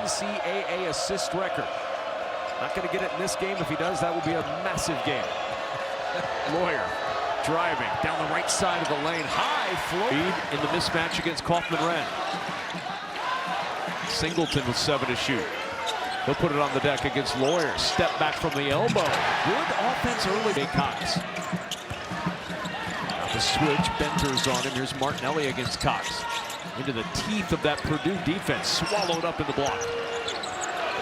NCAA assist record. Not going to get it in this game. If he does, that will be a massive game. Loyer driving down the right side of the lane. High float in the mismatch against Kaufman-Renn. Singleton with 7 to shoot. He'll put it on the deck against Loyer. Step back from the elbow. Good offense early. Cox. Now the switch. Benter's on him. Here's Martinelli against Cox. Into the teeth of that Purdue defense. Swallowed up in the block.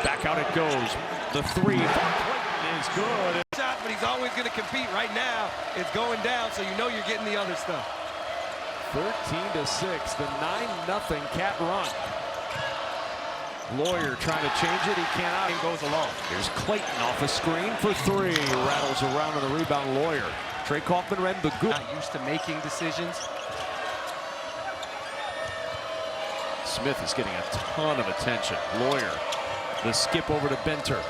Back out it goes. The three from Clayton is good. Shot, but he's always going to compete. Right now, it's going down, so you know you're getting the other stuff. 13-6. The 9-0 Cat run. Loyer trying to change it. He cannot. He goes along. Here's Clayton off a screen for 3. Rattles around on the rebound. Loyer. Trey Kaufman-Renn, the good. Not used to making decisions. Smith is getting a ton of attention. Loyer. The skip over to Benter.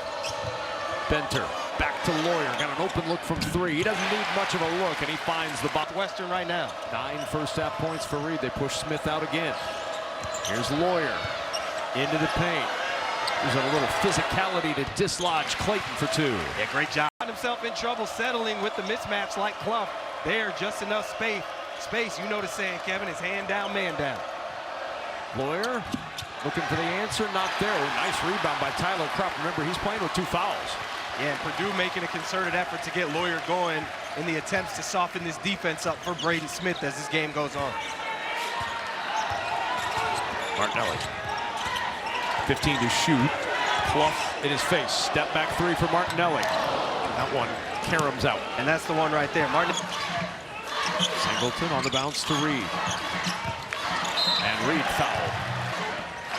Benter back to Loyer. Got an open look from 3. He doesn't need much of a look, and he finds the bottom. Western right now. 9 first-half points for Reed. They push Smith out again. Here's Loyer. Into the paint. There's a little physicality to dislodge Clayton for 2. Yeah, great job. Found himself in trouble settling with the mismatch like Clump. There, just enough space. You know the saying, Kevin, is hand down, man down. Loyer looking for the answer, not there. Nice rebound by Tyler Krupp. Remember, he's playing with 2 fouls. Yeah, and Purdue making a concerted effort to get Loyer going in the attempts to soften this defense up for Braden Smith as this game goes on. Martinelli. 15 to shoot. Pluff in his face. Step back 3 for Martinelli. That one, Karem's out. And that's the one right there. Singleton on the bounce to Reed. And Reed foul.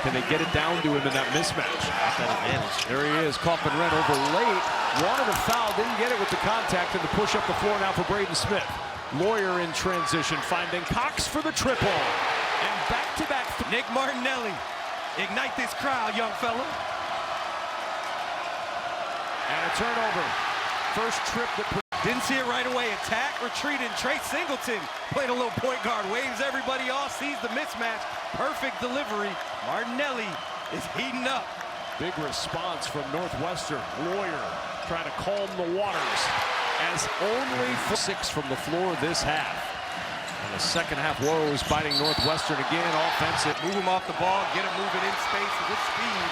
Can they get it down to him in that mismatch? Got that advantage. There he is. Kaufman-Renn over late. Wanted a foul, didn't get it with the contact, and the push up the floor now for Braden Smith. Loyer in transition, finding Cox for the triple. And back-to-back. Nick Martinelli. Ignite this crowd, young fella. And a turnover. First trip that didn't see it right away. Attack, retreated. Trey Singleton played a little point guard, waves everybody off, sees the mismatch. Perfect delivery. Martinelli is heating up. Big response from Northwestern. Loyer trying to calm the waters as only 6 from the floor this half. And the second half woes biting Northwestern again. Offensive. Move him off the ball, get him moving in space with speed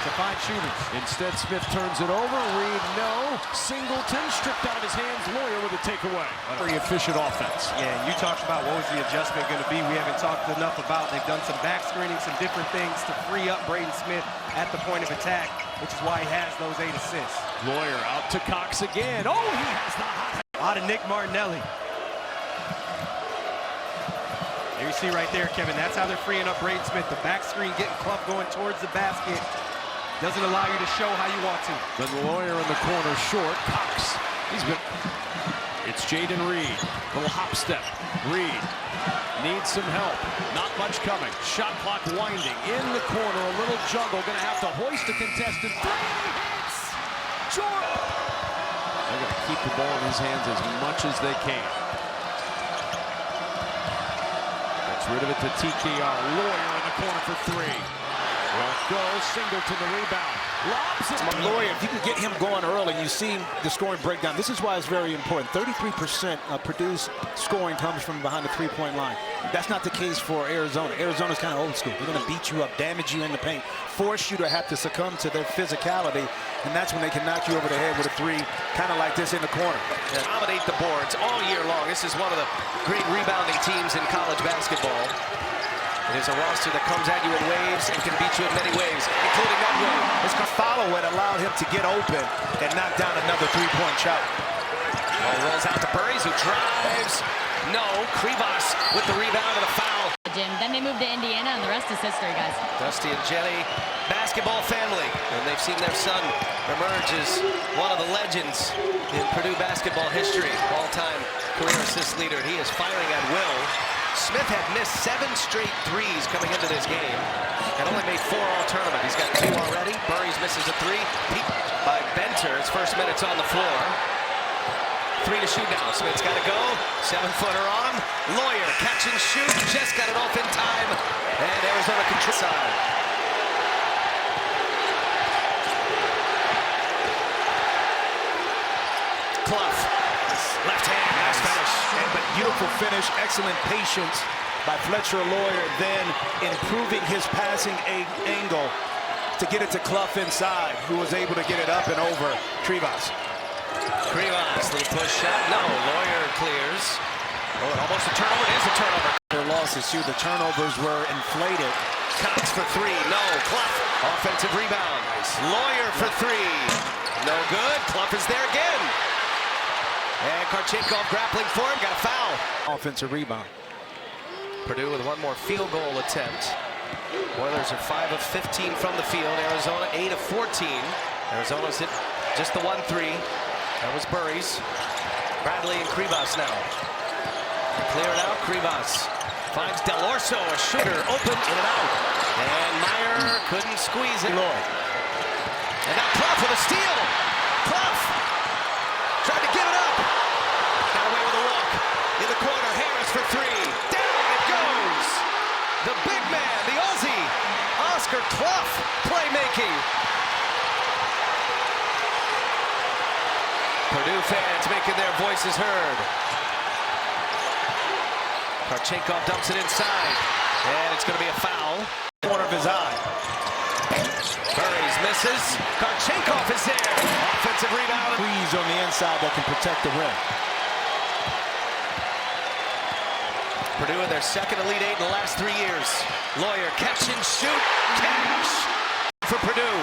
to find shooters. Instead, Smith turns it over. Reed, no. Singleton stripped out of his hands. Loyer with a takeaway. Very efficient offense. Yeah, and you talked about what was the adjustment going to be. We haven't talked enough about. They've done some back screening, some different things to free up Braden Smith at the point of attack, which is why he has those 8 assists. Loyer out to Cox again. Oh, he has the hot. Out of Nick Martinelli. There you see right there, Kevin. That's how they're freeing up Braden Smith. The back screen getting Clump going towards the basket. Doesn't allow you to show how you want to. Then Loyer in the corner short. Cox. It's Jaden Reed. Little hop step. Reed needs some help. Not much coming. Shot clock winding. In the corner. A little juggle. Going to have to hoist a contested 3 hits. Jordan. They're going to keep the ball in his hands as much as they can. Gets rid of it to TKR. Loyer in the corner for 3. Well, goes Singleton the rebound. Lobs it. Loyer, if you can get him going early, you see the scoring breakdown. This is why it's very important. 33% of Purdue's scoring comes from behind the 3-point line. That's not the case for Arizona. Arizona's kind of old school. They're going to beat you up, damage you in the paint, force you to have to succumb to their physicality, and that's when they can knock you over the head with a 3, kind of like this in the corner. Dominate the boards all year long. This is one of the great rebounding teams in college basketball. It is a roster that comes at you in waves and can beat you in many ways, including that one. It's going to follow it, allowed him to get open and knock down another 3-point shot. Ball rolls out to Burries, who drives. No, Krivas with the rebound and a foul. Then they moved to Indiana, and the rest is history, guys. Dusty and Jenny, basketball family, and they've seen their son emerge as one of the legends in Purdue basketball history. All-time career assist leader. He is firing at will. Smith had missed 7 straight threes coming into this game and only made 4 all tournament. He's got 2 already. Burries misses a 3. Peaked by Benter. His first minutes on the floor. 3 to shoot now. Smith's got to go. 7-footer on him. Loyer catch and shoot. Just got it off in time. And Arizona control side. Clough. Left hand, nice finish. But beautiful finish, excellent patience by Fletcher Loyer, then improving his passing angle to get it to Clough inside, who was able to get it up and over Krivas. Little push shot. No, Loyer clears. Oh, and almost a turnover. It is a turnover. Their losses too. The turnovers were inflated. Cox for three. No. Clough. Offensive rebound. Nice. Loyer for three. No good. Clough is there again. And Karchenkov grappling for him. Got a foul. Offensive rebound. Purdue with one more field goal attempt. Oilers are 5 of 15 from the field. Arizona 8 of 14. Arizona's hit just the 1-3. That was Burries. Bradley and Krivas now. Clear it out. Krivas finds Del Orso, a shooter, open, in and out. And Meyer couldn't squeeze it. Lloyd. And now Clough with a steal. Clough tried to give it up. Got away with a walk. In the corner, Harris for three. Down it goes. The big man, the Aussie, Oscar Clough, playmaking. Purdue fans making their voices heard. Karchenkov dumps it inside, and it's going to be a foul. Corner of his eye. Burries misses. Karchenkov is there. Offensive rebound. Squeeze on the inside that can protect the rim. Purdue in their second Elite Eight in the last 3 years. Loyer, catch and shoot. Cash for Purdue.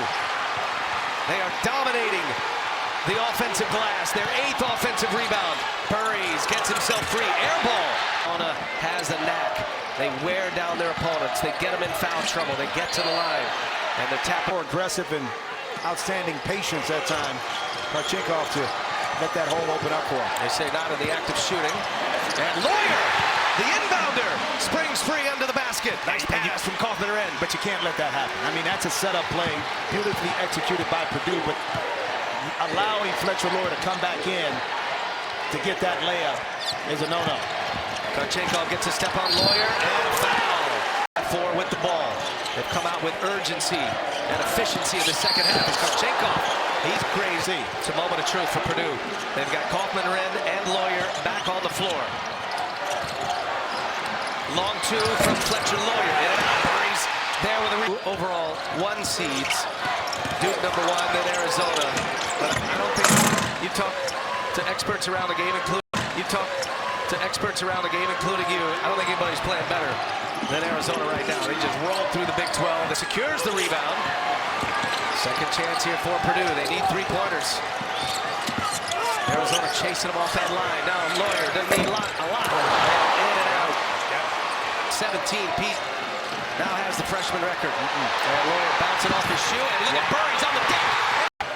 They are dominating the offensive glass. Their 8th offensive rebound. Burries gets himself free. Air ball. Ona has a knack. They wear down their opponents. They get them in foul trouble. They get to the line. And they're tapping. More aggressive and outstanding patience that time. Karchenkov to let that hole open up for him. They say not in the act of shooting. And Loyer, the inbounder, springs free under the basket. Nice pass from Kaufman end. But you can't let that happen. I mean, that's a setup play, beautifully executed by Purdue, but allowing Fletcher Loyer to come back in to get that layup is a no-no. Karchenkov gets a step on Loyer and a foul. 4 with the ball. They've come out with urgency and efficiency in the second half. As Karchenkov, he's crazy. It's a moment of truth for Purdue. They've got Kaufman and Loyer back on the floor. Long 2 from Fletcher Loyer. In and out. Burries there with a overall 1 seeds. Duke number 1, then Arizona. But I don't think you talk to experts around the game, including you. I don't think anybody's playing better than Arizona right now. They just rolled through the Big 12. That secures the rebound. Second chance here for Purdue. They need 3-pointers. Arizona chasing them off that line. Now Loyer doesn't need a lot. In and out. 17, Pete now has the freshman record. And Loyer bouncing off his shoe. And look at Burries on the deck.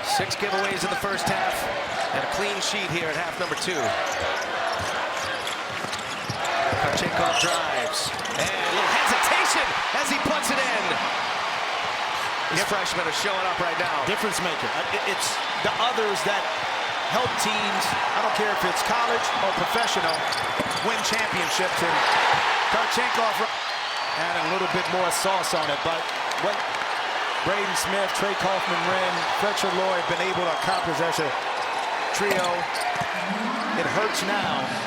6 giveaways in the first half. And a clean sheet here at half number 2. Karchenkov drives. And a little hesitation as he puts it in. These freshmen are showing up right now. Difference maker. It's the others that help teams, I don't care if it's college or professional, win championships. And Karchenkov and a little bit more sauce on it. But what Braden Smith, Trey Kaufman-Renn, Fletcher Loyer have been able to accomplish as a trio, it hurts now.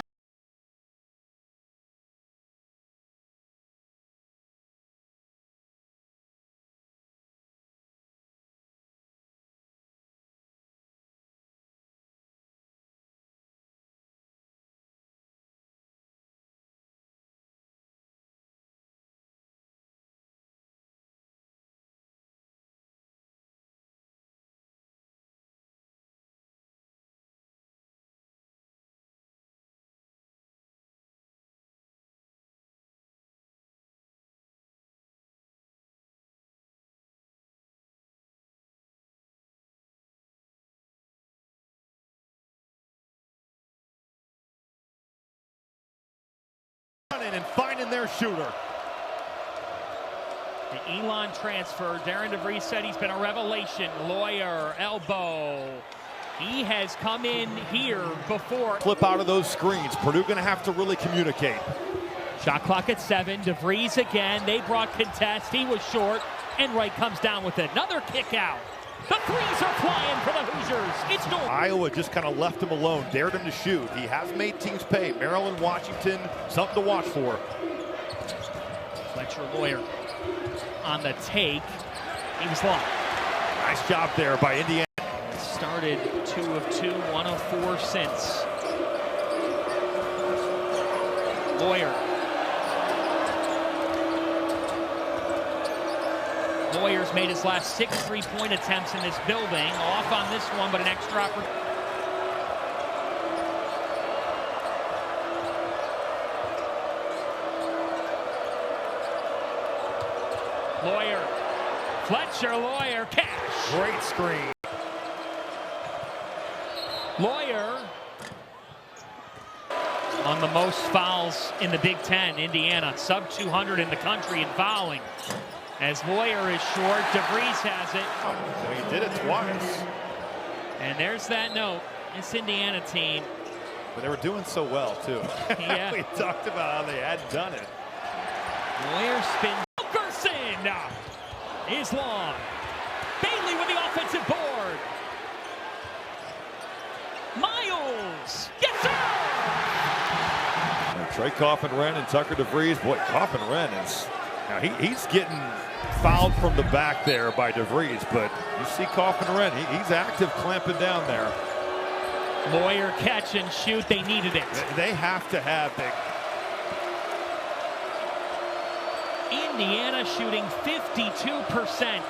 And finding their shooter. The Elon transfer. Darren DeVries said he's been a revelation. Loyer, elbow. He has come in here before. Flip out of those screens. Purdue going to have to really communicate. Shot clock at 7. DeVries again. They brought contest. He was short. And Wright comes down with another kick out. The threes are flying for the Hoosiers. It's Dorn. Iowa just kind of left him alone, dared him to shoot. He has made teams pay. Maryland, Washington, something to watch for. Fletcher, Loyer on the take. He was long. Nice job there by Indiana. Started 2 of 2, 1 of 4 since. Loyer. Loyer's made his last 6 3-point attempts in this building. Off on this one, but an extra opportunity. Loyer. Fletcher, Loyer, cash. Great screen. Loyer on the most fouls in the Big Ten. Indiana sub 200 in the country in fouling. As Loyer is short, DeVries has it. Well, he did it twice. And there's that note. This Indiana team. But they were doing so well, too. Yeah. We talked about how they had done it. Loyer spins. Wilkerson is long. Bailey with the offensive board. Miles. Yes, sir! Trey Coffin-Wren and Tucker DeVries. Boy, Coffin-Wren is... Now, he's getting fouled from the back there by DeVries, but you see Coffin-Wren, he's active clamping down there. Loyer catch and shoot. They needed it. They have to have big. Indiana shooting 52%.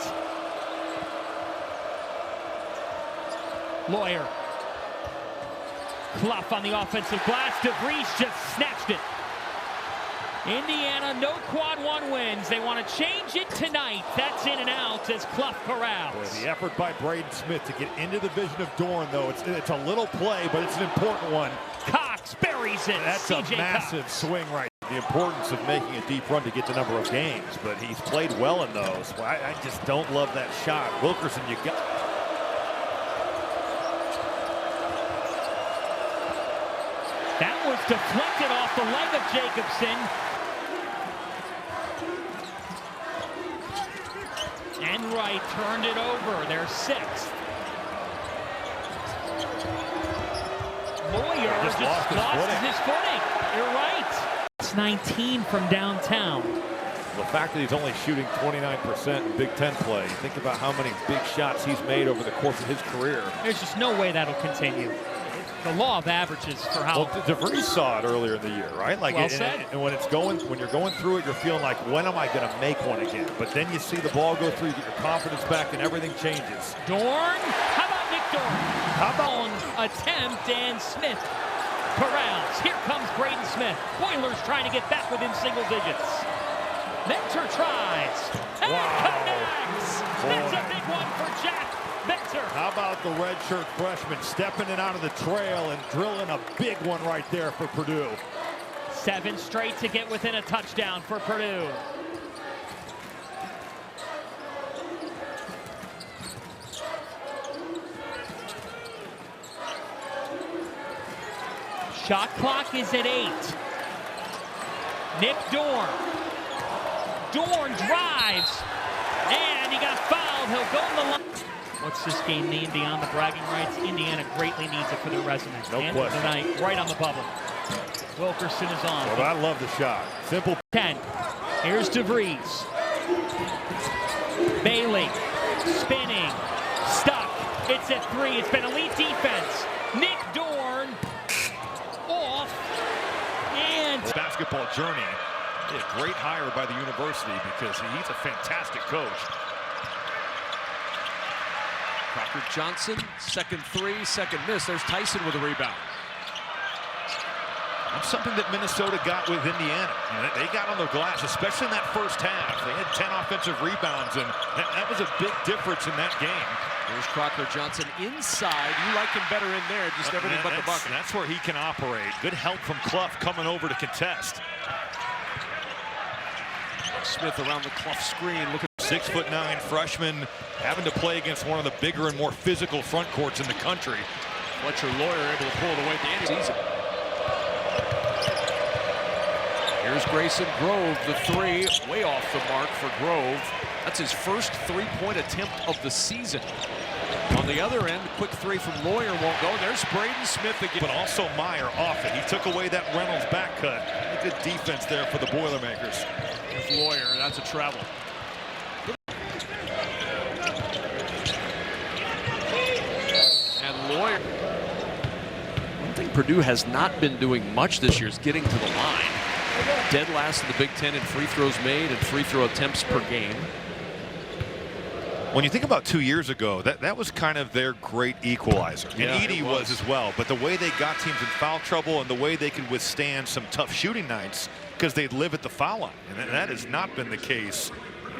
Loyer. Clough on the offensive glass. DeVries just snatched it. Indiana, no quad one wins. They want to change it tonight. That's in and out as Clough corrals. Boy, the effort by Braden Smith to get into the vision of Dorn, though. It's a little play, but it's an important one. Cox buries it. That's a massive Cox. swing right. The importance of making a deep run to get the number of games, but he's played well in those. Well, I just don't love that shot. Wilkerson, you got... That was deflected off the leg of Jacobson. And Wright turned it over. Their 6th. Loyer just lost his footing. You're right. It's 19 from downtown. The fact that he's only shooting 29% in Big Ten play, think about how many big shots he's made over the course of his career. There's just no way that'll continue. The law of averages for how. Well, DeVries saw it earlier in the year, right? Like, well said. And when you're going through it, you're feeling like, when am I going to make one again? But then you see the ball go through, you get your confidence back, and everything changes. Dorn. How about Nick Dorn? How about attempt and Smith corrals. Here comes Braden Smith. Oilers trying to get back within single digits. Mentor tries and connects. That's a big one for Jack Mentor. How about the redshirt freshman stepping in out of the trail and drilling a big one right there for Purdue? 7 straight to get within a touchdown for Purdue. Shot clock is at 8. Nick Dorn. Dorn drives, and he got fouled. He'll go in the line. What's this game mean beyond the bragging rights? Indiana greatly needs it for their resume. No question. Tonight, right on the bubble. Wilkerson is on. Well, I love the shot. Simple. 10. Here's DeVries. Bailey spinning, stuck. It's at 3. It's been elite defense. Nick Dorn off, and Basketball journey. A great hire by the university because he's a fantastic coach. Crocker Johnson, second 3, second miss. There's Tyson with a rebound. That's something that Minnesota got with Indiana. They got on the glass, especially in that first half. They had 10 offensive rebounds, and that was a big difference in that game. There's Crocker Johnson inside. You like him better in there, just everything but the bucket. That's where he can operate. Good help from Clough coming over to contest. Smith around the Clough screen. Look at 6'9" freshman having to play against one of the bigger and more physical front courts in the country. Fletcher, Loyer able to pull it away at the end of the season. Here's Grayson Grove, the 3, way off the mark for Grove. That's his first 3-point attempt of the season. On the other end, a quick three from Loyer won't go. There's Braden Smith again. But also Meyer off it. He took away that Reynolds back cut. A good defense there for the Boilermakers. There's Loyer. That's a travel. And Loyer. One thing Purdue has not been doing much this year is getting to the line. Dead last in the Big Ten in free throws made and free throw attempts per game. When you think about 2 years ago, that was kind of their great equalizer. And Yeah, Edey was as well. But the way they got teams in foul trouble and the way they could withstand some tough shooting nights because they'd live at the foul line. And that has not been the case.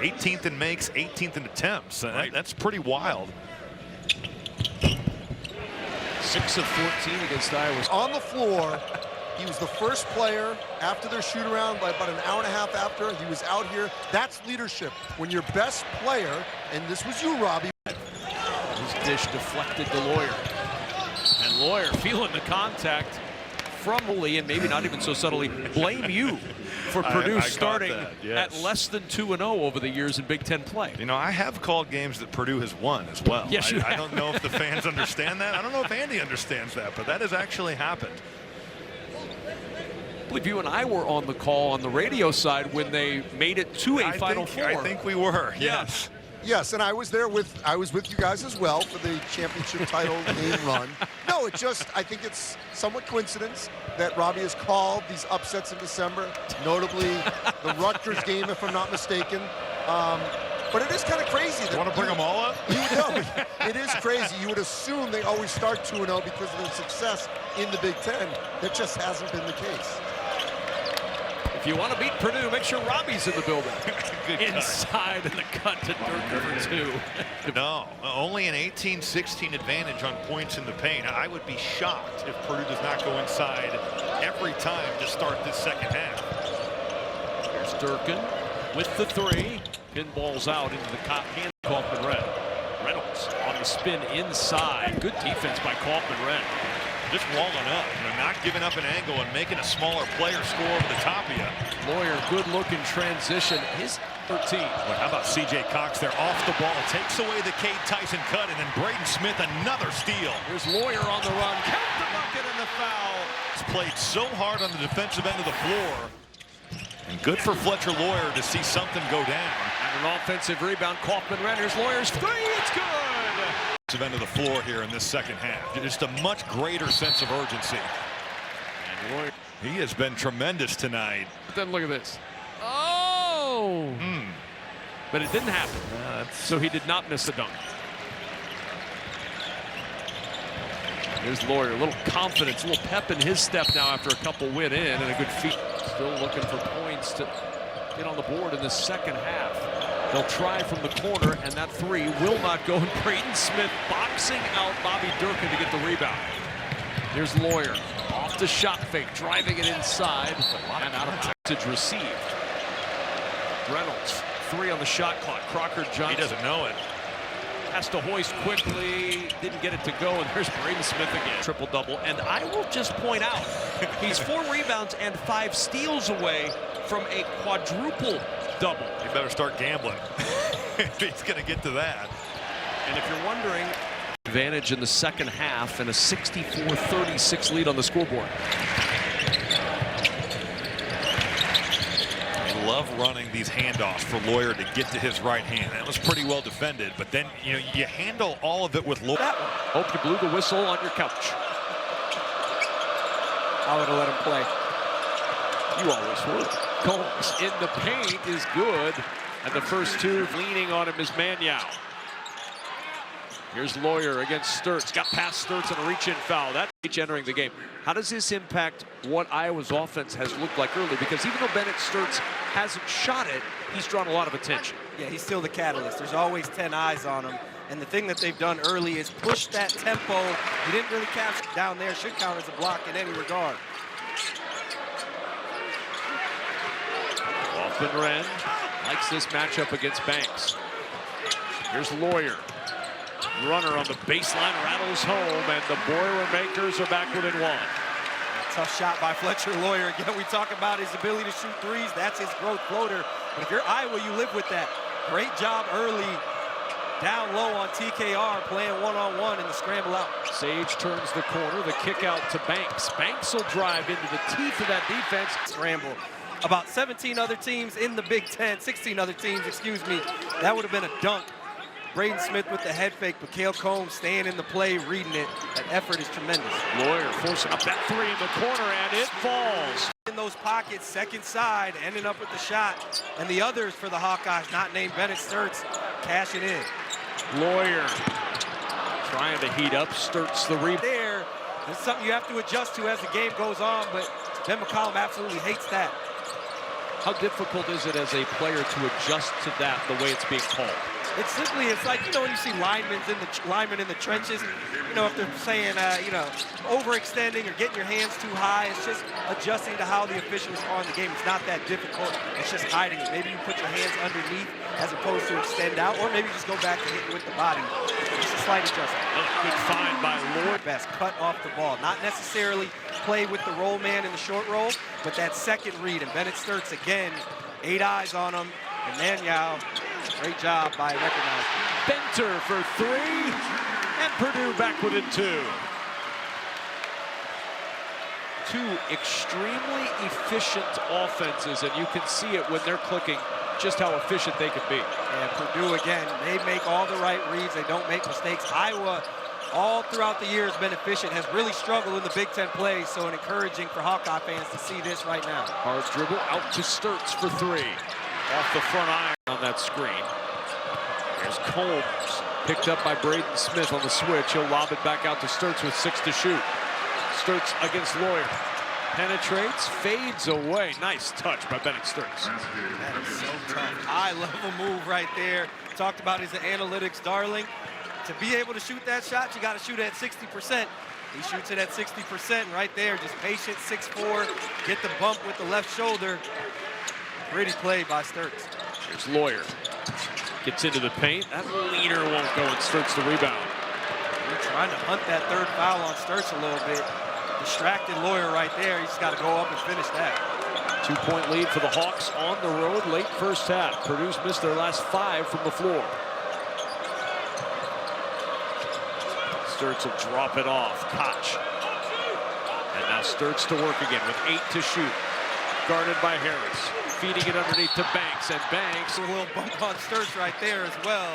18th in makes, 18th in attempts. Right. That's pretty wild. 6 of 14 against Iowa. On the floor, he was the first player after their shoot around by about an hour and a half after. He was out here. That's leadership. When your best player, and this was you, Robbie. His dish deflected to Loyer. And Loyer feeling the contact from Lee, and maybe not even so subtly, blame you for Purdue starting at less than 2-0 over the years in Big Ten play. You know, I have called games that Purdue has won as well. Yes, you have. I don't know if the fans understand that. I don't know if Andy understands that, but that has actually happened. I believe you and I were on the call on the radio side when they made it to a Final Four. I think we were, yes. Yes, and I was with you guys as well for the championship title game run. No, I think it's somewhat coincidence that Robbie has called these upsets in December, notably the Rutgers game, if I'm not mistaken. But it is kind of crazy. You want to bring them all up? It is crazy. You would assume they always start 2-0 because of their success in the Big Ten. That just hasn't been the case. If you want to beat Purdue, make sure Robbie's in the building. Inside and the cut to Dirk for 2. No, only an 18-16 advantage on points in the paint. I would be shocked if Purdue does not go inside every time to start this second half. Here's Durkin with the 3. Pinballs out into the hand Kaufman Red. Reynolds on the spin inside. Good defense by Kaufman Red. Just walling up, not giving up an angle and making a smaller player score over the top of you. Loyer, good look in transition. His 13. Well, how about C.J. Cox there off the ball, takes away the Cade Tyson cut, and then Braden Smith another steal. Here's Loyer on the run. Count the bucket and the foul. He's played so hard on the defensive end of the floor. And good for Fletcher Loyer to see something go down. And an offensive rebound. Kaufman Red. Here's Loyer's 3. It's good. End of the floor here in this second half. Just a much greater sense of urgency. And Loyer. He has been tremendous tonight. But then look at this. Oh! But it didn't happen. So he did not miss the dunk. Here's Loyer. A little confidence, a little pep in his step now after a couple went in and a good feat. Still looking for points to get on the board in the second half. They'll try from the corner, and that 3 will not go. And Braden Smith boxing out Bobby Durkin to get the rebound. Here's Loyer off the shot fake, driving it inside, and out of message received. Reynolds, 3 on the shot clock. Crocker Johnson. He doesn't know it. Has to hoist quickly, didn't get it to go, and there's Braden Smith again. Triple-double, and I will just point out, he's 4 rebounds and 5 steals away from a quadruple double. You better start gambling if he's going to get to that. And if you're wondering, advantage in the second half and a 64-36 lead on the scoreboard. I love running these handoffs for Loyer to get to his right hand. That was pretty well defended, but then you handle all of it with Loyer. Hope you blew the whistle on your couch. I would have let him play. You always would. Combs in the paint is good. And the first 2 leaning on him is Manyow. Here's Loyer against Sturtz. Got past Sturtz on a reach-in foul. That's entering the game. How does this impact what Iowa's offense has looked like early? Because even though Bennett Sturtz hasn't shot it, he's drawn a lot of attention. Yeah, he's still the catalyst. There's always 10 eyes on him. And the thing that they've done early is push that tempo. He didn't really catch it down there. Should count as a block in any regard. Kaufman-Renn likes this matchup against Banks. Here's Loyer. Runner on the baseline rattles home, and the Boilermakers are back within 1. Tough shot by Fletcher Loyer. Again, we talk about his ability to shoot 3s. That's his growth floater. But if you're Iowa, you live with that. Great job early. down low on TKR, playing one-on-one in the scramble out. Sage turns the corner, the kick out to Banks. Banks will drive into the teeth of that defense. Scramble. About 17 other teams in the Big Ten, 16 other teams, excuse me. That would have been a dunk. Braden Smith with the head fake, but Cale Combs staying in the play, reading it. That effort is tremendous. Loyer forcing up that three in the corner, and it falls. In those pockets, second side, ending up with the shot. And the others for the Hawkeyes, not named Bennett Sturts, cashing in. Loyer trying to heat up, Sturts the rebound. There, it's something you have to adjust to as the game goes on, but Ben McCollum absolutely hates that. How difficult is it as a player to adjust to that the way it's being called? It's simply, it's like, you know, when you see linemen in the trenches, you know, if they're saying, you know, overextending or getting your hands too high, it's just adjusting to how the official is calling the game. It's not that difficult. It's just hiding it. Maybe you put your hands underneath as opposed to extend out, or maybe just go back and hit you with the body. Just a slight adjustment. Good find by Loyer. Best cut off the ball. Not necessarily play with the roll man in the short roll, but that second read. And Bennett Sturts, again, 8 eyes on him. And Manyao, great job by recognizing. Benter for three, and Purdue back within two. Two extremely efficient offenses, and you can see it when they're clicking just how efficient they can be. And Purdue, again, they make all the right reads. They don't make mistakes. Iowa, all throughout the year, has been efficient, has really struggled in the Big Ten play, so encouraging for Hawkeye fans to see this right now. Hard dribble out to Sturts for three. Off the front iron on that screen. There's Combs, picked up by Braden Smith on the switch. He'll lob it back out to Sturts with 6 to shoot. Sturts against Loyer. Penetrates, fades away. Nice touch by Bennett Sturts. That is so tough. High-level move right there. Talked about his analytics darling. To be able to shoot that shot, you got to shoot at 60%. He shoots it at 60% right there. Just patient, 6'4", get the bump with the left shoulder. Pretty play by Sturts. Here's Loyer. Gets into the paint. That leader won't go, and Sturts the rebound. They're trying to hunt that third foul on Sturts a little bit. Distracted Loyer right there. He's got to go up and finish that. 2-point lead for the Hawks on the road late first half. Purdue's missed their last 5 from the floor. Sturts will drop it off. Koch. And now Sturts to work again with 8 to shoot. Guarded by Harris. Feeding it underneath to Banks, and Banks. A little bump on Sturts right there as well.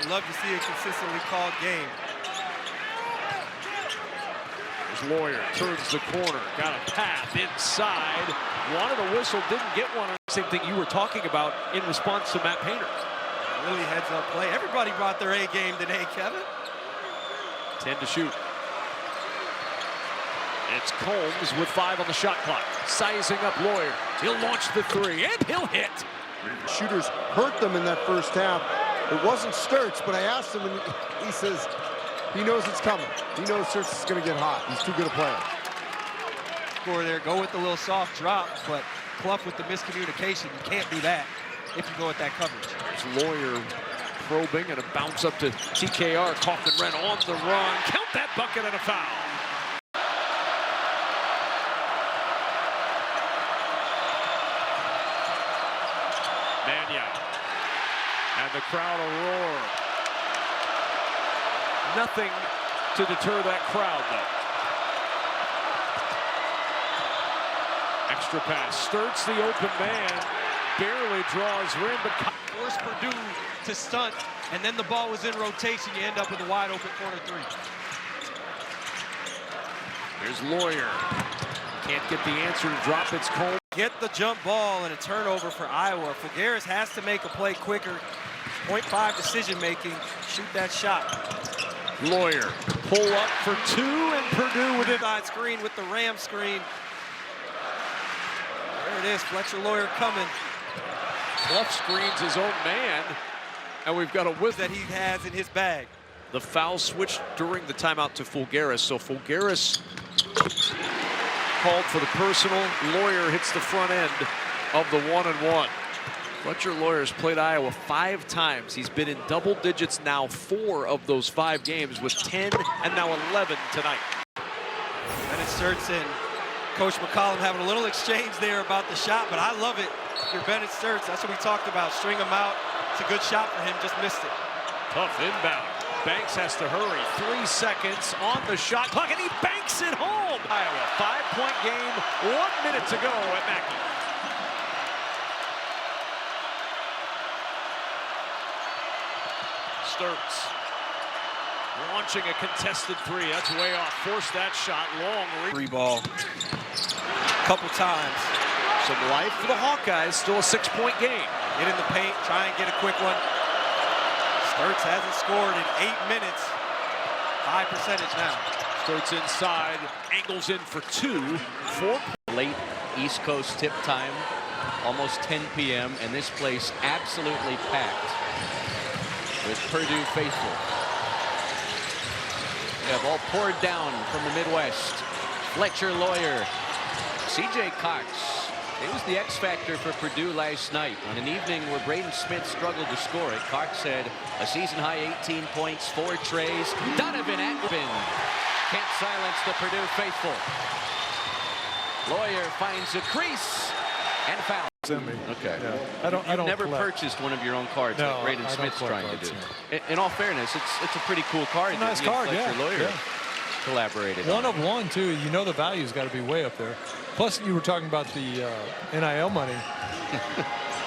You love to see a consistently called game. There's Loyer, turns the corner, got a path inside. Wanted a whistle, didn't get one. Same thing you were talking about in response to Matt Painter. Really heads up play. Everybody brought their A game today, Kevin. 10 to shoot. It's Combs with 5 on the shot clock. Sizing up Loyer. He'll launch the three, and he'll hit. Shooters hurt them in that first half. It wasn't Sturts, but I asked him, and he says he knows it's coming. He knows Sturts is going to get hot. He's too good a player. Score there, go with the little soft drop, but Clough with the miscommunication. You can't do that if you go with that coverage. There's Loyer probing, and a bounce up to TKR. Kaufman-Renn on the run. Count that bucket and a foul. And the crowd will roar. Nothing to deter that crowd, though. Extra pass. Sturts the open man. Barely draws rim, but forced Purdue to stunt, and then the ball was in rotation. You end up with a wide open corner three. There's Loyer. Can't get the answer to drop. It's Combs. Get the jump ball and a turnover for Iowa. Fulgaris has to make a play quicker. 0.5 decision making. Shoot that shot. Loyer pull up for 2, and Purdue with it. Side screen with the Ram screen. There it is. Fletcher Loyer coming. Clough screens his own man, and we've got a whiff that he has in his bag. The foul switched during the timeout to Fulgaris, so Fulgaris called for the personal. Loyer hits the front end of the 1-and-1. Fletcher Loyer's played Iowa 5 times. He's been in double digits now 4 of those 5 games, with 10 and now 11 tonight. And it starts in. Coach McCollum having a little exchange there about the shot, but I love it. If you're Bennett Sturts, that's what we talked about. String him out. It's a good shot for him, just missed it. Tough inbound. Banks has to hurry. 3 seconds on the shot clock, and he banks it home. Iowa, 5-point game, 1 minute to go at Mackey. Sturts launching a contested three. That's way off. Forced that shot. Long Three ball. Couple times. Some life for the Hawkeyes. Still a 6-point game. Get in the paint. Try and get a quick one. Sturts hasn't scored in 8 minutes. High percentage now. Sturts inside. Angles in for 2. 4. Late East Coast tip time. Almost 10 p.m. and this place absolutely packed with Purdue faithful. They have all poured down from the Midwest. Fletcher, Loyer, C.J. Cox. It was the X factor for Purdue last night on an evening where Braden Smith struggled to score it. Cox had a season-high 18 points, 4 trays. Donovan Atwin can't silence the Purdue faithful. Loyer finds a crease and foul. Okay. Yeah. I don't never collect. purchased one of your own cards like Braden Smith's trying to do. In all fairness, it's a pretty cool card. It's a nice card, Fletcher, yeah. Loyer collaborated. One of one, too. You know the value's got to be way up there. Plus, you were talking about the NIL money.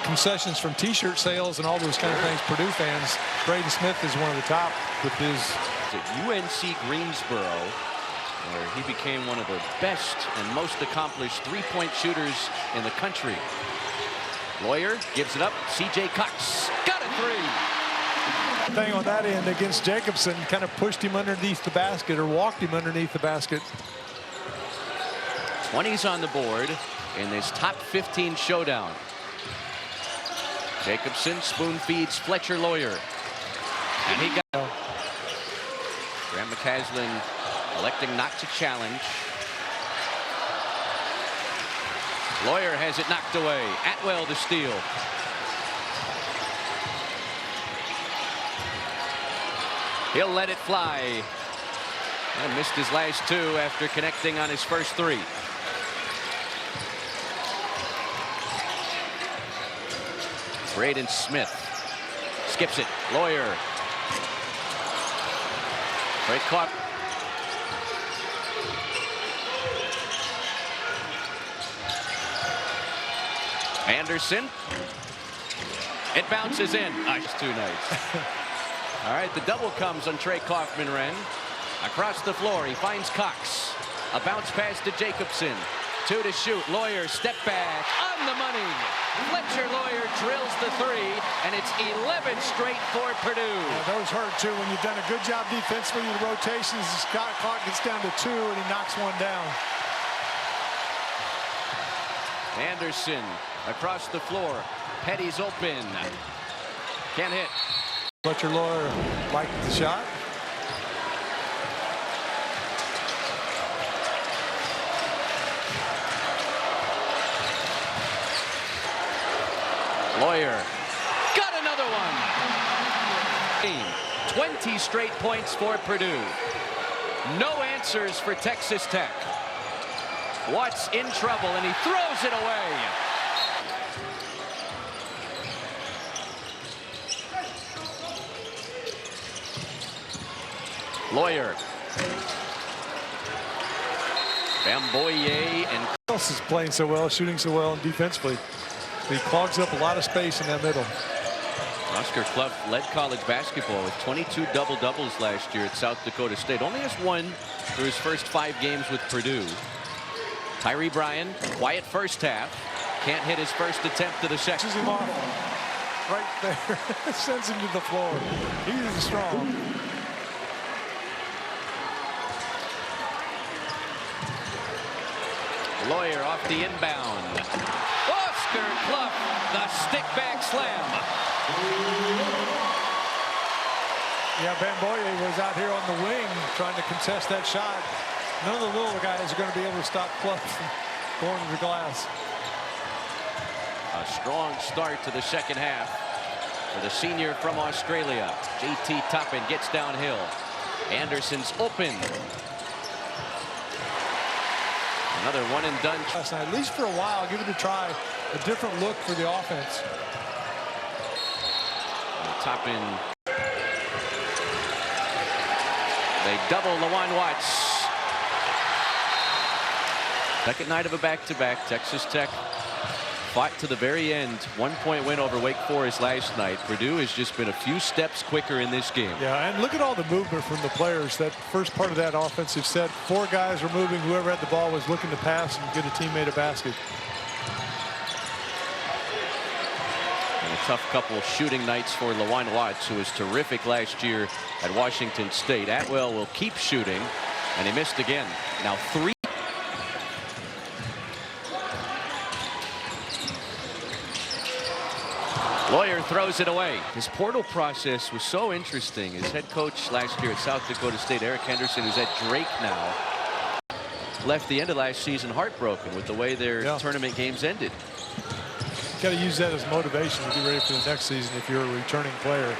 Concessions from T-shirt sales and all those kind of things. Purdue fans, Braden Smith is one of the top with his. At UNC Greensboro, where he became one of the best and most accomplished three-point shooters in the country. Loyer gives it up. C.J. Cox got a three. Thing on that end against Jacobson kind of pushed him underneath the basket or walked him underneath the basket. 20's on the board in this top 15 showdown. Jacobson spoon feeds Fletcher Loyer. And he got Graham McCaslin electing not to challenge. Loyer has it knocked away. Atwell to steal. He'll let it fly. And missed his last 2 after connecting on his first 3. Braden Smith skips it. Loyer. Great caught. Anderson. It bounces in. Just too nice. All right, the double comes on Trey Kaufman-Renn. Across the floor, he finds Cox. A bounce pass to Jacobson. 2 to shoot. Loyer step back on the money. Fletcher Loyer drills the 3, and it's 11 straight for Purdue. Yeah, those hurt too. When you've done a good job defensively with the rotations, Scott clock gets down to 2, and he knocks one down. Anderson across the floor. Petty's open. Can't hit. Fletcher Loyer liked the shot. Loyer got another one. 20 straight points for Purdue. No answers for Texas Tech. Watts in trouble, and he throws it away. Loyer. Bamboye and Else is playing so well, shooting so well, and defensively. He clogs up a lot of space in that middle. Oscar Clough led college basketball with 22 double-doubles last year at South Dakota State. Only has 1 through his first 5 games with Purdue. Tyree Bryan, quiet first half. Can't hit his first attempt to the second. Pushes him off right there. Sends him to the floor. He's strong. Loyer off the inbound. Oscar Clough, the stick back slam. Yeah, Bamboye was out here on the wing trying to contest that shot. None of the little guys are going to be able to stop Clough from going to the glass. A strong start to the second half for the senior from Australia. J.T. Toppin gets downhill. Anderson's open. Another one and done. At least for a while, give it a try. A different look for the offense. Toppin They double Lawan Watts. Second night of a back-to-back. Texas Tech fought to the very end. 1-point win over Wake Forest last night. Purdue has just been a few steps quicker in this game. Yeah, and look at all the movement from the players. That first part of that offensive set, 4 guys were moving. Whoever had the ball was looking to pass and get a teammate a basket. And a tough couple of shooting nights for Lawan Watts, who was terrific last year at Washington State. Atwell will keep shooting, and he missed again. Now 3. Loyer throws it away. His portal process was so interesting. His head coach last year at South Dakota State, Eric Henderson, who's at Drake now, left the end of last season heartbroken with the way their tournament games ended. Got to use that as motivation to get ready for the next season if you're a returning player.